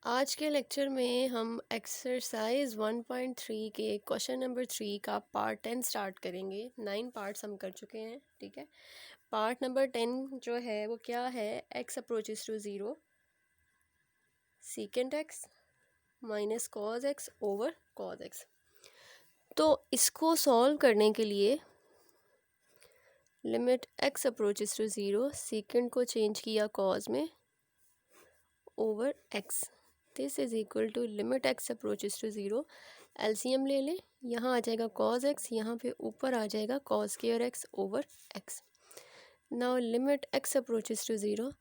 आज के लेक्चर में हम एक्सरसाइज 1.3 के क्वेश्चन नंबर 3 का पार्ट 10 स्टार्ट करेंगे। 9 पार्ट्स हम कर चुके हैं, ठीक है। पार्ट नंबर 10 जो है वो क्या है, x approaches to zero secant x minus cos x over cos x. तो इसको सॉल्व करने के लिए limit x approaches to zero, secant को चेंज किया कॉज में, over x, this is equal to limit x approaches to zero. LCM ले लें, यहाँ आ जाएगा कॉज एक्स, यहाँ पे ऊपर आ जाएगा cos square x over x. Now limit x approaches to zero,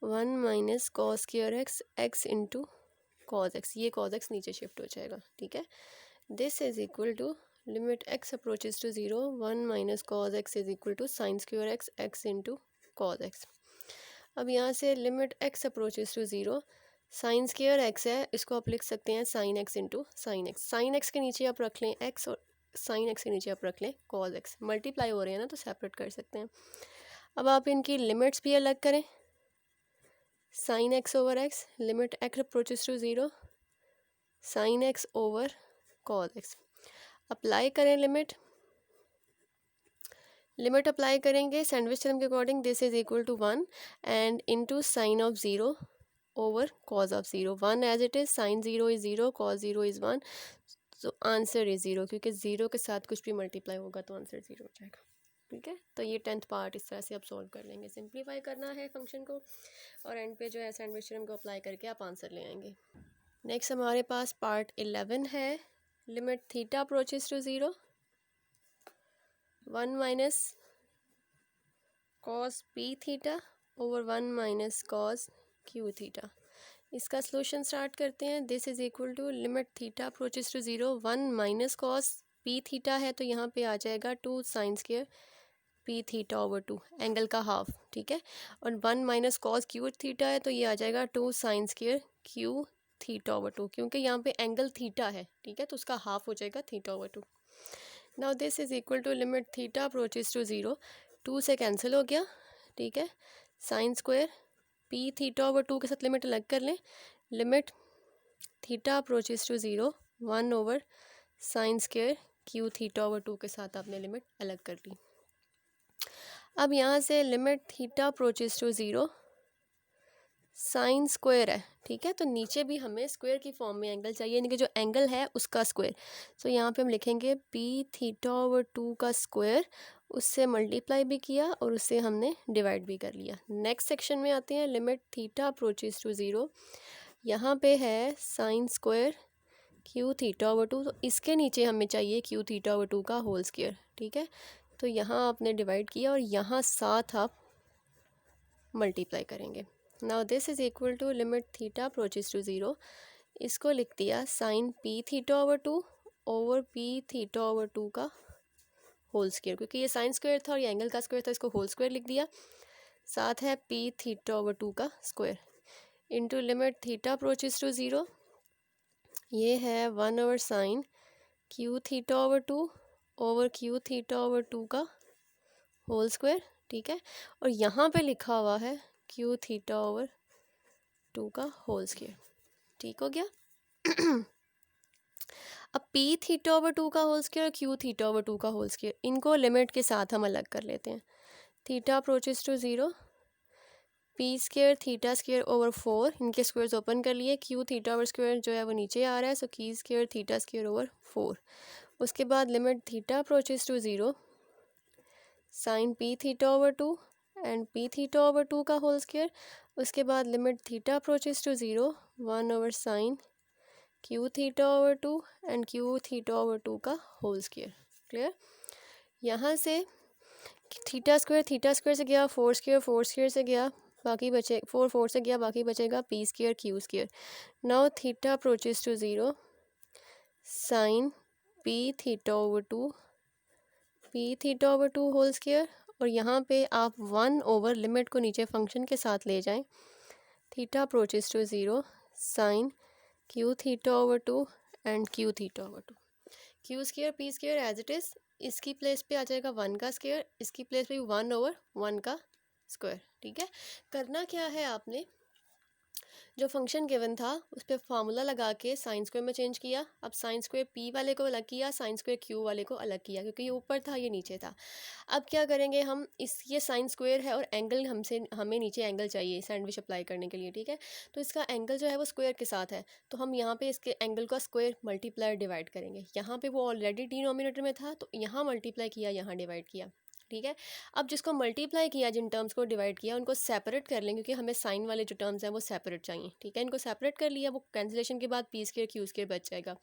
1 minus cos square x x into cos x, ये कॉज एक्स नीचे शिफ्ट हो जाएगा, ठीक है। This is equal to limit x approaches to zero, 1 minus cos x is equal to sine square x x into cos x. अब यहाँ से limit x approaches to zero, sine square x है, इसको आप लिख सकते हैं sine x into sine x. Sine x के नीचे आप रख लें एक्स और साइन एक्स के नीचे आप रख लें कॉज एक्स। मल्टीप्लाई हो रहे हैं ना तो सेपरेट कर सकते हैं। अब आप इनकी लिमिट्स भी अलग करें, sine x over x, limit x approaches to zero, sine x over cos x. Apply करें लिमिट अप्लाई करेंगे सैंडविच थ्योरम के according, this is equal to 1 and into sine of zero over cos of zero. 1 as it is, sine zero is zero, cos zero is 1, so answer is zero, क्योंकि zero के साथ कुछ भी multiply होगा तो answer zero हो जाएगा, ठीक है। तो ये 10th पार्ट इस तरह से आप सॉल्व कर लेंगे। सिंप्लीफाई करना है फंक्शन को और एंड पे जो है सैंडविच थ्योरम को अप्लाई करके आप आंसर ले आएंगे। नेक्स्ट हमारे पास पार्ट 11 है, limit theta approaches to zero, 1 minus cos p theta over 1 minus cos q theta. इसका सोल्यूशन स्टार्ट करते हैं। This is equal to limit theta approaches to zero, 1 minus cos p theta है तो यहाँ पे आ जाएगा 2 sine square p theta over 2, angle का हाफ, ठीक है। और 1 माइनस कॉस क्यू थीटा है तो ये आ जाएगा 2 sine square q theta over 2, क्योंकि यहाँ पे एंगल थीटा है, ठीक है, तो उसका हाफ हो जाएगा theta over 2। Now this is equal to limit theta approaches to zero, 2 से कैंसिल हो गया, ठीक है। Sine square p theta over 2 के साथ लिमिट अलग कर लें, limit theta approaches to zero, 1 over sine square q theta over 2 के साथ आपने लिमिट अलग कर ली। अब यहाँ से limit theta approaches to zero, sine square है, ठीक है, तो नीचे भी हमें स्क्वायर की फॉर्म में एंगल चाहिए, यानी कि जो एंगल है उसका स्क्वायर। सो यहाँ पे हम लिखेंगे पी थीटा ओवर 2 का स्क्वायर, उससे मल्टीप्लाई भी किया और उससे हमने डिवाइड भी कर लिया। नेक्स्ट सेक्शन में आते हैं, limit theta approaches to zero, यहाँ पे है sine square q theta over 2, तो इसके नीचे हमें चाहिए क्यू थीटा ओवर 2 का होल स्क्वायर, ठीक है। तो यहाँ आपने डिवाइड किया और यहाँ साथ आप मल्टीप्लाई करेंगे। Now this is equal to limit theta approaches to zero, इसको लिख दिया sine p theta over 2 over p theta over 2 का होल स्क्वायर, क्योंकि ये साइन स्क्वायर था और ये एंगल का स्क्वायर था, इसको होल स्क्वायर लिख दिया। साथ है पी थीटा ओवर 2 का square into limit theta approaches to zero, ये है 1 over sine q theta over 2 over q theta over 2 का होल स्क्वायर, ठीक है। और यहाँ पे लिखा हुआ है क्यू थीटा ओवर 2 का होल स्क्वायर, ठीक हो गया। अब पी थीटा ओवर 2 का होल स्क्वायर और क्यू थीटा ओवर 2 का होल स्क्वायर, इनको लिमिट के साथ हम अलग कर लेते हैं। Theta approaches to zero, p square theta square over 4, इनके स्क्वायर्स ओपन कर लिए, क्यू थीटा ओवर स्क्वायर जो है वो नीचे आ रहा है, सो की स्क्वायर थीटा स्क्वायर ओवर 4। उसके बाद limit theta approaches to zero, sine p theta over 2 and p theta over 2 का होल स्क्वायर। उसके बाद limit theta approaches to zero, 1 over sine q theta over 2 and q theta over 2 का whole square, clear. यहाँ से theta square से गया, 4 square से गया, बाकी बचे 4 से गया, बाकी बचेगा p square q square. Now theta approaches to zero, sine p theta over 2 p theta over 2 whole square, और यहाँ पे आप 1 ओवर लिमिट को नीचे फंक्शन के साथ ले जाएं, theta approaches to zero, sine q theta over 2 and q theta over 2, q square p square as it is, इसकी प्लेस पे आ जाएगा 1 का स्क्वायर, इसकी प्लेस पे 1 ओवर 1 का स्क्वायर, ठीक है। करना क्या है आपने, जो फंक्शन गिवन था उस पर फार्मूला लगा के साइन स्क्वायर में चेंज किया। अब साइन स्क्वायर पी वाले को अलग किया, साइन स्क्वायर क्यू वाले को अलग किया, क्योंकि ये ऊपर था ये नीचे था। अब क्या करेंगे हम, ये साइन स्क्वायर है और एंगल हमें नीचे एंगल चाहिए सैंडविच अप्लाई करने के लिए, ठीक है। तो इसका एंगल जो है वो स्क्वायर के साथ है, तो हम यहाँ पे इसके एंगल का स्क्वायर मल्टीप्लाई डिवाइड करेंगे। यहाँ पे वो ऑलरेडी डिनोमिनेटर में था तो यहाँ मल्टीप्लाई किया, यहाँ डिवाइड किया, ठीक है। अब जिसको मल्टीप्लाई किया, जिन टर्म्स को डिवाइड किया, उनको सेपरेट कर लें, क्योंकि हमें साइन वाले जो टर्म्स हैं वो सेपरेट चाहिए, ठीक है। इनको सेपरेट कर लिया, वो कैंसिलेशन के बाद पी स्क्वायर क्यू स्क्वायर बच जाएगा।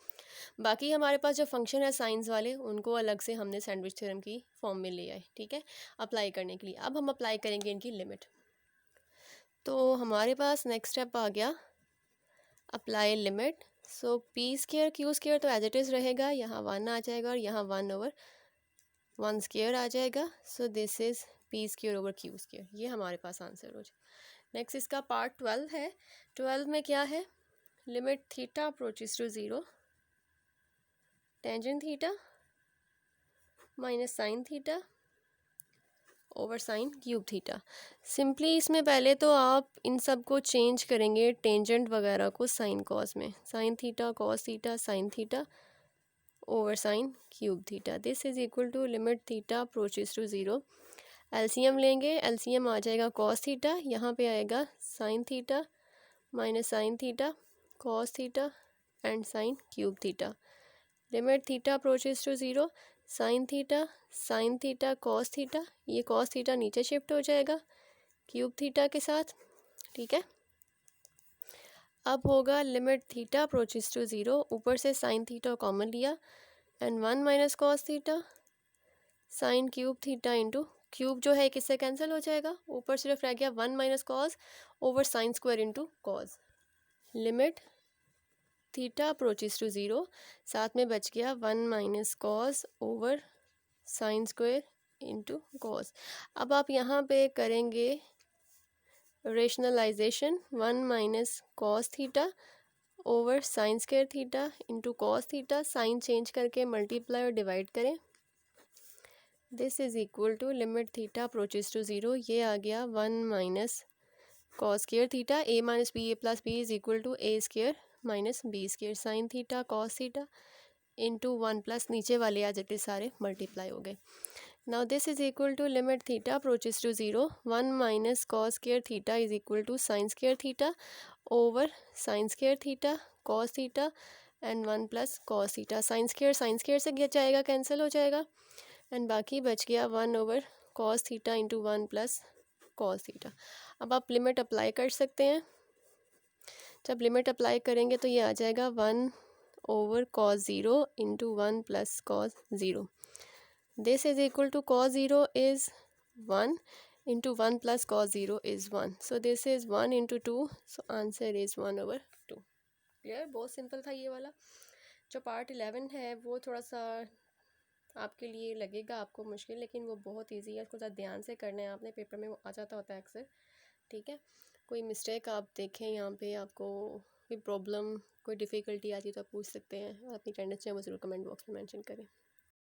बाकी हमारे पास जो फंक्शन है साइंस वाले, उनको अलग से हमने सैंडविच थ्योरम की फॉर्म में ले आए, ठीक है, अप्लाई करने के लिए। अब हम अप्लाई करेंगे इनकी लिमिट। तो हमारे पास नेक्स्ट स्टेप आ गया अप्लाई लिमिट। सो पी स्क्वायर क्यू स्क्वायर तो एज इट इज़ रहेगा, यहाँ 1 आ जाएगा और यहाँ 1/1 स्क्वायर आ जाएगा। सो this is P square over Q square, ये हमारे पास आंसर हो जाए। नेक्स्ट इसका पार्ट 12 है। 12 में क्या है, limit theta approaches to 0 tangent theta minus sine theta over sine cube theta. Simply इसमें पहले तो आप इन सब को चेंज करेंगे टेंजेंट वगैरह को साइन कॉस में, sine theta cos theta sine theta over sine cube theta. This is equal to limit theta approaches to 0। LCM लेंगे, एलसीएम आ जाएगा कॉस थीटा, यहाँ पे आएगा sine theta minus sine theta cos theta and sine cube theta. Limit theta approaches to 0, sine theta cos theta, ये cos theta नीचे shift हो जाएगा क्यूब थीटा के साथ, ठीक है। अब होगा लिमिट थीटा अप्रोचेस टू 0, ऊपर से साइन थीटा कॉमन लिया and 1 minus cos theta sign cube theta into cube जो है किससे कैंसिल हो जाएगा, ऊपर सिर्फ रह गया 1 minus cos over sine square into cos. Limit theta approaches to 0, साथ में बच गया 1 minus cos over sine square into cos. अब आप यहाँ पे करेंगे rationalisation, 1 minus cos theta over sine square theta into cos theta, sign change करके मल्टीप्लाई और डिवाइड करें। This is equal to limit theta approaches to 0, ये आ गया 1 minus cos square theta, A minus b a plus b is equal to a square minus b square sine theta cos theta into 1 plus नीचे वाले as it is सारे multiply हो गए। Now this is equal to limit theta approaches to 0, 1 minus cos square theta is equal to sine square theta over sine square theta cos theta and 1 plus cos theta. Sine square से क्या जाएगा, cancel हो जाएगा and बाकी बच गया 1 over cos theta into 1 plus cos theta. अब आप लिमिट अप्लाई कर सकते हैं। जब लिमिट अप्लाई करेंगे तो ये आ जाएगा 1 over cos 0 into 1 plus cos 0। This is equal to cos 0 is 1 into 1 plus cos 0 is 1। So this is 1 into 2, so answer is 1 over 2। Clear, बहुत सिंपल था ये वाला। जो पार्ट 11 है वो थोड़ा सा आपके लिए लगेगा आपको मुश्किल, लेकिन वो बहुत इजी है, उसको ज़्यादा ध्यान से करना है आपने, पेपर में वो आ जाता होता है अक्सर, ठीक है। कोई मिस्टेक आप देखें यहाँ पे, आपको कोई प्रॉब्लम कोई डिफ़िकल्टी आती है तो आप पूछ सकते हैं, और अपनी अटेंडेंस जो है वो ज़रूर कमेंट बॉक्स में मेंशन करें।